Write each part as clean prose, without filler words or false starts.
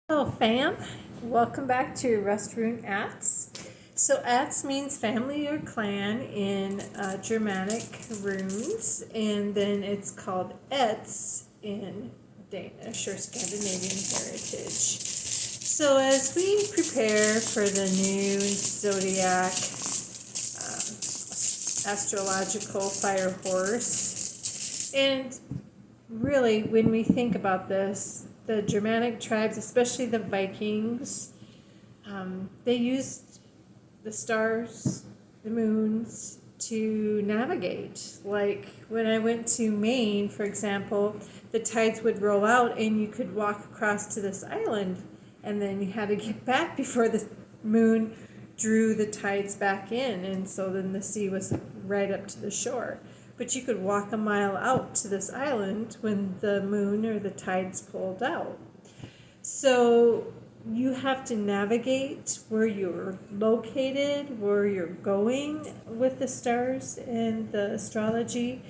Hello fam, welcome back to Rust Rune Aett. So Aett means family or clan in Germanic runes, and then it's called Aett in Danish or Scandinavian heritage. So as we prepare for the new zodiac astrological fire horse, and really, when we think about this, the Germanic tribes, especially the Vikings, they used the stars, the moons, to navigate. Like when I went to Maine, for example, the tides would roll out and you could walk across to this island, and then you had to get back before the moon drew the tides back in, and so then the sea was right up to the shore. But you could walk a mile out to this island when the moon or the tides pulled out. So you have to navigate where you're located, where you're going with the stars and the astrology,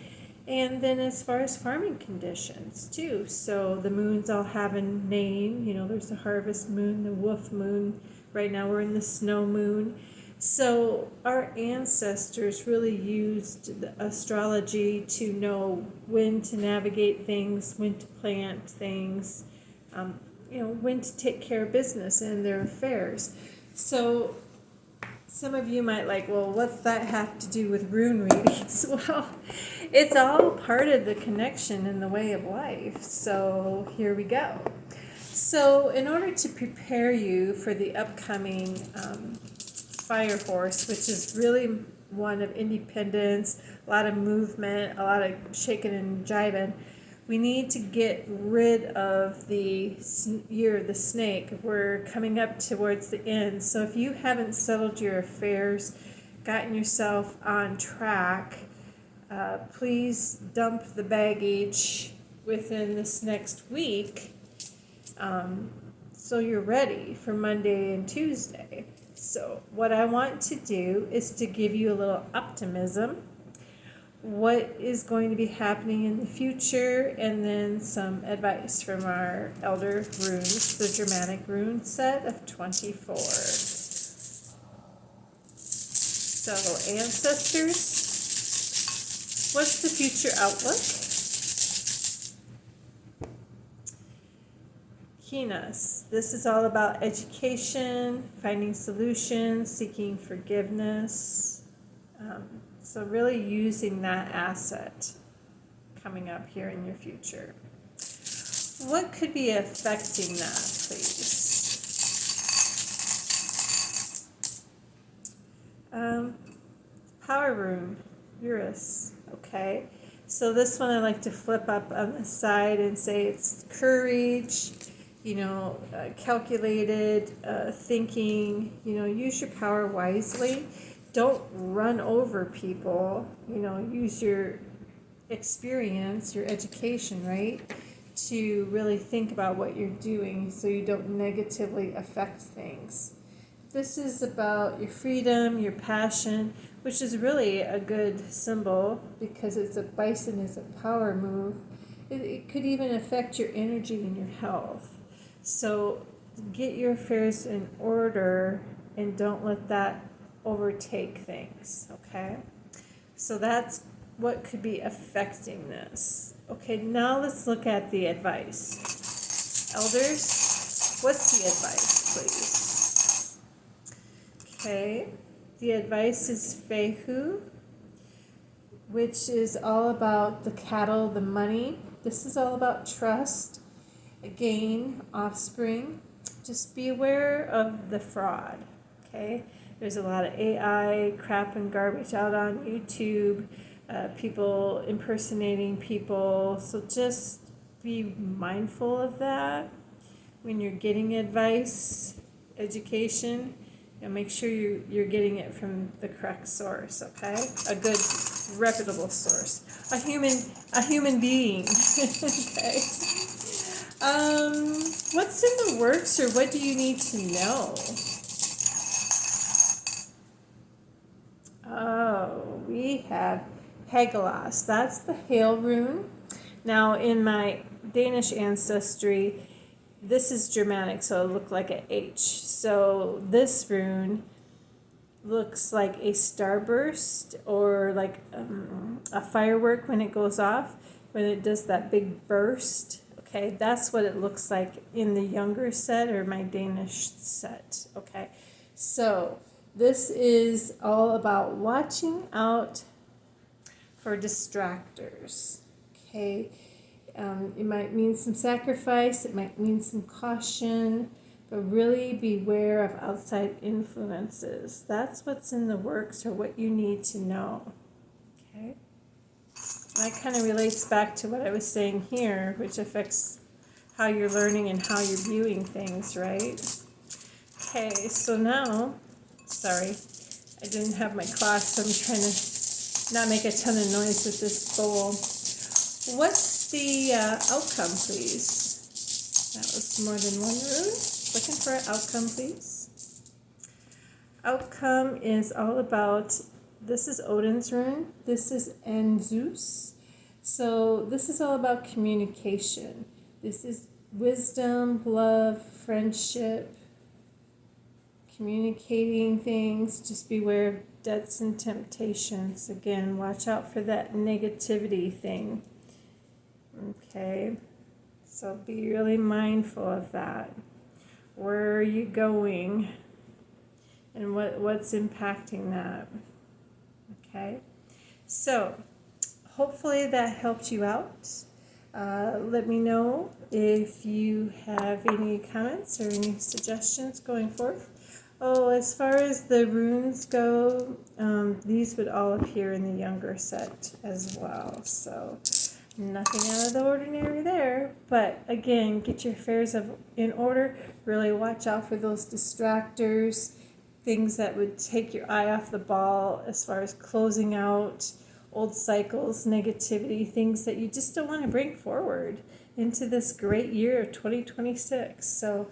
and then as far as farming conditions too. So the moons all have a name. There's the harvest moon, the wolf moon. Right now we're in the snow moon. So our ancestors really used the astrology to know when to navigate things, when to plant things, when to take care of business and their affairs. So some of you might well, what's that have to do with rune readings? Well, it's all part of the connection and the way of life. So here we go. So in order to prepare you for the upcoming fire horse, which is really one of independence, a lot of movement, a lot of shaking and jiving, we need to get rid of the year of the snake. We're coming up towards the end. So if you haven't settled your affairs, gotten yourself on track, please dump the baggage within this next week, so you're ready for Monday and Tuesday. So what I want to do is to give you a little optimism, what is going to be happening in the future, and then some advice from our elder runes, the Germanic rune set of 24. So ancestors, what's the future outlook? Kenaz, this is all about education, finding solutions, seeking forgiveness. So really using that asset coming up here in your future. What could be affecting that, please? Power rune, Eurus. Okay. So this one I like to flip up on the side and say it's courage, calculated thinking. Use your power wisely. Don't run over people. Use your experience, your education, right, to really think about what you're doing so you don't negatively affect things. This is about your freedom, your passion, which is really a good symbol because it's a bison is a power move. It could even affect your energy and your health. So get your affairs in order and don't let that overtake things, okay? So that's what could be affecting this. Okay, now let's look at the advice. Elders, what's the advice, please? Okay, the advice is Fehu, which is all about the cattle, the money. This is all about trust, gain, offspring. Just be aware of the fraud, okay? There's a lot of AI crap and garbage out on YouTube, people impersonating people. So just be mindful of that when you're getting advice, education, and make sure you're getting it from the correct source, okay? A good, reputable source. A human being, okay? What's in the works, or what do you need to know? Oh, we have Hegelas. That's the hail rune. Now, in my Danish ancestry, this is Germanic, so it'll look like an H. So this rune looks like a starburst or like a firework when it goes off, when it does that big burst. Okay, that's what it looks like in the younger set or my Danish set. Okay, so this is all about watching out for distractors. Okay, it might mean some sacrifice, it might mean some caution, but really beware of outside influences. That's what's in the works or what you need to know. Okay, that kind of relates back to what I was saying here, which affects how you're learning and how you're viewing things, right? Okay, so now, sorry, I didn't have my cloth, so I'm trying to not make a ton of noise with this bowl. What's the outcome, please? That was more than one rune. Looking for an outcome, please. Outcome is all about, this is Odin's rune. This is Zeus. So this is all about communication. This is wisdom, love, friendship, communicating things. Just beware of debts and temptations. Again, watch out for that negativity thing. Okay, so be really mindful of that. Where are you going? And what's impacting that? Okay, so hopefully that helped you out. Let me know if you have any comments or any suggestions going forth. Oh, as far as the runes go, these would all appear in the younger set as well. So nothing out of the ordinary there. But again, get your affairs in order. Really watch out for those distractors, things that would take your eye off the ball as far as closing out old cycles, negativity, things that you just don't want to bring forward into this great year of 2026. So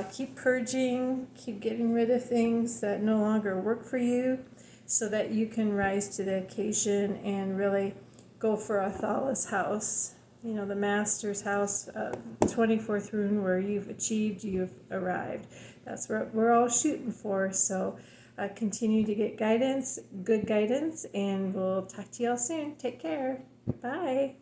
keep purging, keep getting rid of things that no longer work for you so that you can rise to the occasion and really go for Athalla's house, you know, the master's house, 24th rune, where you've achieved, you've arrived. That's what we're all shooting for. So continue to get guidance, good guidance, and we'll talk to y'all soon. Take care. Bye.